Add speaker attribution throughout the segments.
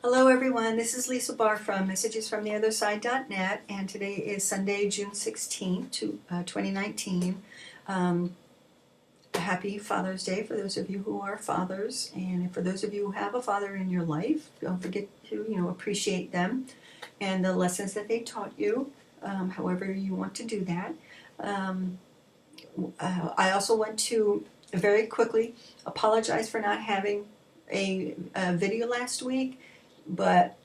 Speaker 1: Hello everyone, this is Lisa Barr from messagesfromtheotherside.net, and today is Sunday, June 16th, 2019. Happy Father's Day for those of you who are fathers, and for those of you who have a father in your life, don't forget to appreciate them and the lessons that they taught you, however you want to do that. I also want to very quickly apologize for not having a video last week. But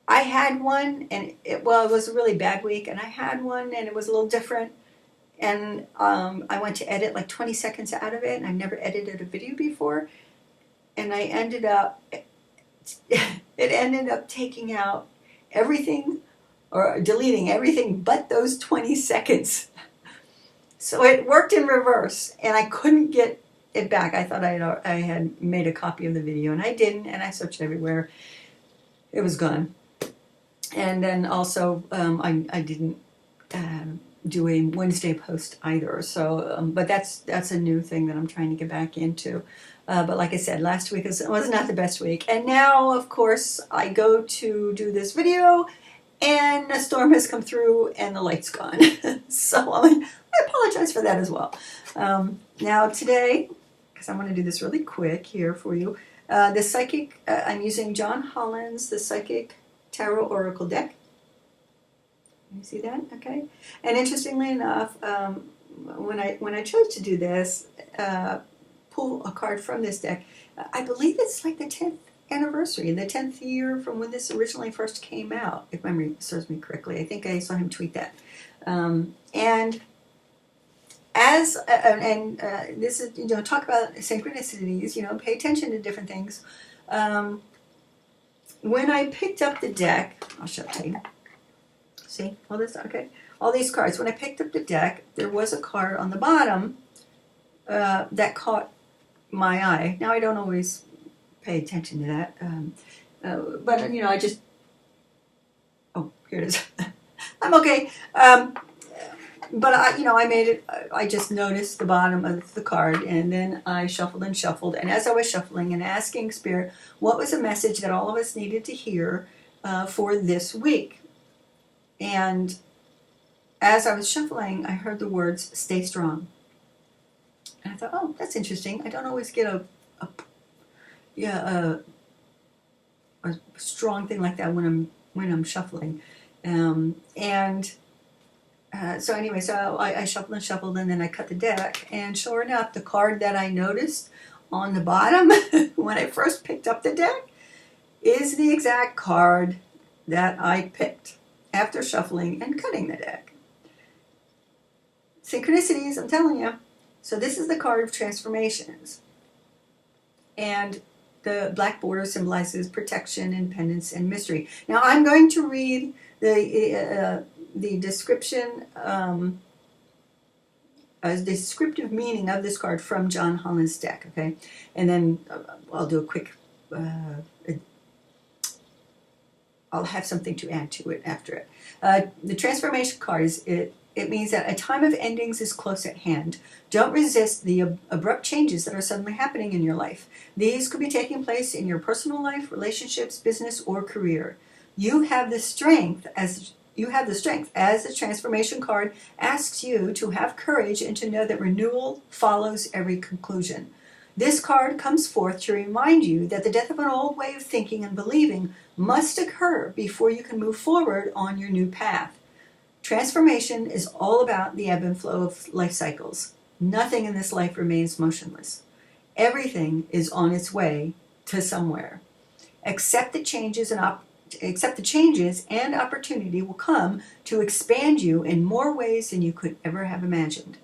Speaker 1: I had one, and it was a really bad week, and I had one, and it was a little different, and I went to edit like 20 seconds out of it, and I've never edited a video before, and I ended up, it ended up taking out everything, or deleting everything but those 20 seconds. So it worked in reverse, and I couldn't get it back. I thought I had made a copy of the video, and I didn't, and I searched everywhere. It was gone. And then also I didn't do a Wednesday post either. So, but that's a new thing that I'm trying to get back into. But like I said, last week was not the best week. And now, of course, I go to do this video, and a storm has come through, and the light's gone. So I apologize for that as well. Now today, because I want to do this really quick here for you, the Psychic, I'm using John Holland's The Psychic Tarot Oracle deck. You see that? Okay. And interestingly enough, when I chose to do this, pull a card from this deck, I believe it's like the 10th anniversary, the 10th year from when this originally first came out, if memory serves me correctly. I think I saw him tweet that. And this is, talk about synchronicities, pay attention to different things. When I picked up the deck, I'll show it to you. See, all these cards. When I picked up the deck, there was a card on the bottom that caught my eye. Now, I don't always pay attention to that, but I just, here it is. I'm okay. But I made it. I just noticed the bottom of the card, and then I shuffled and shuffled. And as I was shuffling and asking Spirit, what was a message that all of us needed to hear for this week? And as I was shuffling, I heard the words "stay strong." And I thought, oh, that's interesting. I don't always get a strong thing like that when I'm shuffling, So anyway, I shuffled and shuffled, and then I cut the deck, and sure enough, the card that I noticed on the bottom when I first picked up the deck is the exact card that I picked after shuffling and cutting the deck. Synchronicities, I'm telling you. So this is the card of transformations. And the black border symbolizes protection, independence, and mystery. Now I'm going to read the description, the descriptive meaning of this card from John Holland's deck, okay? And then I'll do a quick, I'll have something to add to it after it. The transformation card it means that a time of endings is close at hand. Don't resist the abrupt changes that are suddenly happening in your life. These could be taking place in your personal life, relationships, business, or career. You have the strength as the transformation card asks you to have courage and to know that renewal follows every conclusion. This card comes forth to remind you that the death of an old way of thinking and believing must occur before you can move forward on your new path. Transformation is all about the ebb and flow of life cycles. Nothing in this life remains motionless. Everything is on its way to somewhere. Accept the changes and opportunity will come to expand you in more ways than you could ever have imagined.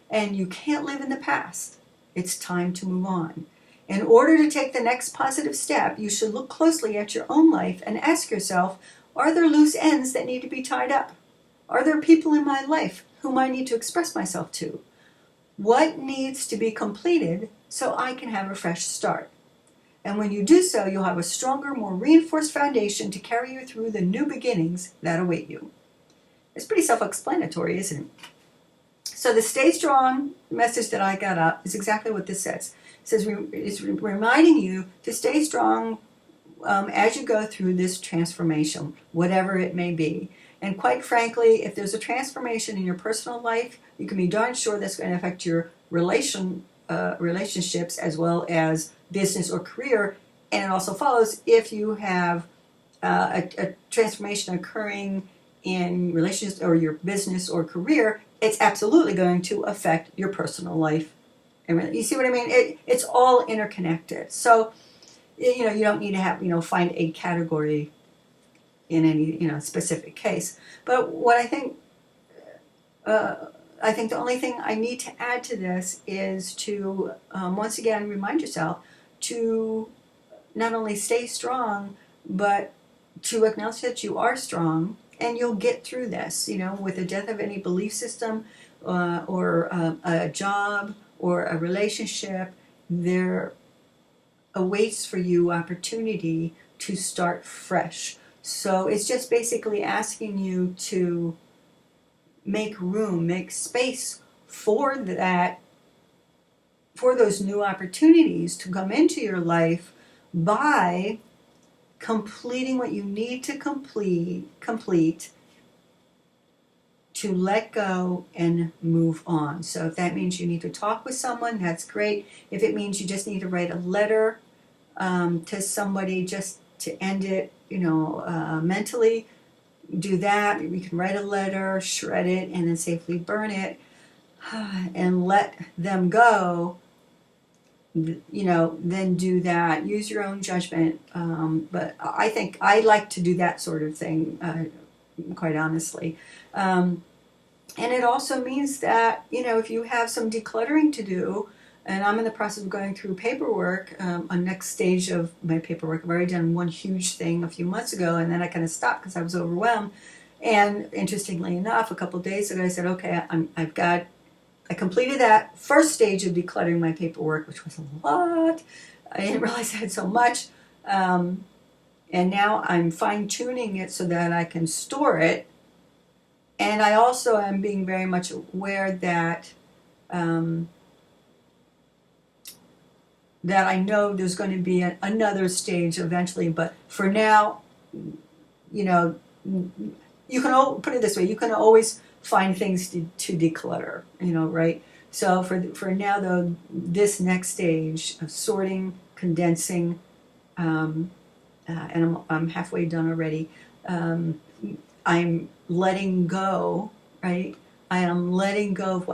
Speaker 1: And you can't live in the past. It's time to move on. In order to take the next positive step, you should look closely at your own life and ask yourself, are there loose ends that need to be tied up? Are there people in my life whom I need to express myself to? What needs to be completed so I can have a fresh start? And when you do so, you'll have a stronger, more reinforced foundation to carry you through the new beginnings that await you. It's pretty self-explanatory, isn't it? So the stay strong message that I got up is exactly what this says. It says it's reminding you to stay strong as you go through this transformation, whatever it may be. And quite frankly, if there's a transformation in your personal life, you can be darn sure that's going to affect your relationships as well as business or career. And it also follows if you have a transformation occurring in relationships or your business or career, it's absolutely going to affect your personal life. And you see what I mean? It's all interconnected. So, you don't need to have, find a category in any, specific case. But what I think the only thing I need to add to this is to, once again, remind yourself to not only stay strong, but to acknowledge that you are strong and you'll get through this, with the death of any belief system or a job or a relationship. There awaits for you opportunity to start fresh. So it's just basically asking you to make room, make space for that, for those new opportunities to come into your life by completing what you need to complete to let go and move on. So if that means you need to talk with someone, that's great. If it means you just need to write a letter to somebody just to end it, mentally, do that. You can write a letter, shred it, and then safely burn it and let them go. Then do that. Use your own judgment. But I think I like to do that sort of thing, quite honestly. And it also means that, if you have some decluttering to do, and I'm in the process of going through paperwork, a next stage of my paperwork. I've already done one huge thing a few months ago, and then I kind of stopped because I was overwhelmed. And interestingly enough, a couple of days ago, I said, okay, I completed that first stage of decluttering my paperwork, which was a lot. I didn't realize I had so much. And now I'm fine-tuning it so that I can store it. And I also am being very much aware that that I know there's going to be another stage eventually. But for now, you can put it this way: you can always find things to declutter, right? So for now, though, this next stage of sorting, condensing, and I'm halfway done already. I'm letting go, right? I am letting go of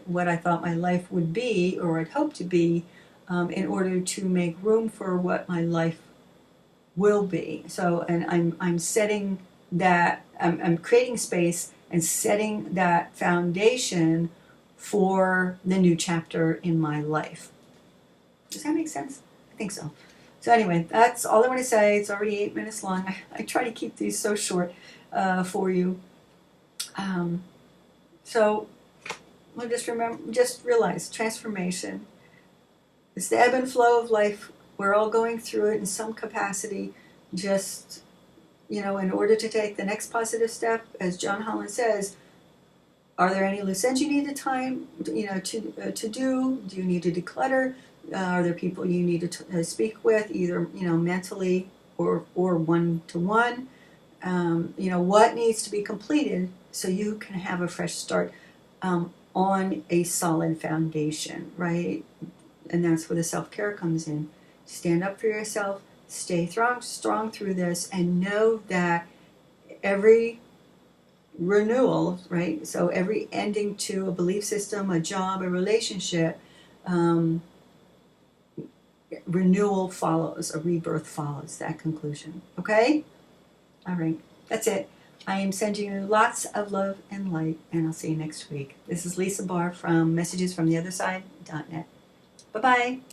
Speaker 1: what I thought my life would be or I'd hoped to be, in order to make room for what my life will be. So, and I'm setting that. I'm creating space and setting that foundation for the new chapter in my life. Does that make sense? I think so. So anyway, that's all I want to say. It's already 8 minutes long. I try to keep these so short for you. So we'll just realize transformation. It's the ebb and flow of life. We're all going through it in some capacity. Just, in order to take the next positive step, as John Holland says, are there any loose ends you need the time, to do? Do you need to declutter? Are there people you need to speak with, either, mentally or one-to-one? What needs to be completed so you can have a fresh start on a solid foundation, right? And that's where the self-care comes in. Stand up for yourself, stay strong through this, and know that every renewal, right? So every ending to a belief system, a job, a relationship, renewal follows, a rebirth follows that conclusion. Okay? All right. That's it. I am sending you lots of love and light, and I'll see you next week. This is Lisa Barr from messagesfromtheotherside.net. Bye-bye.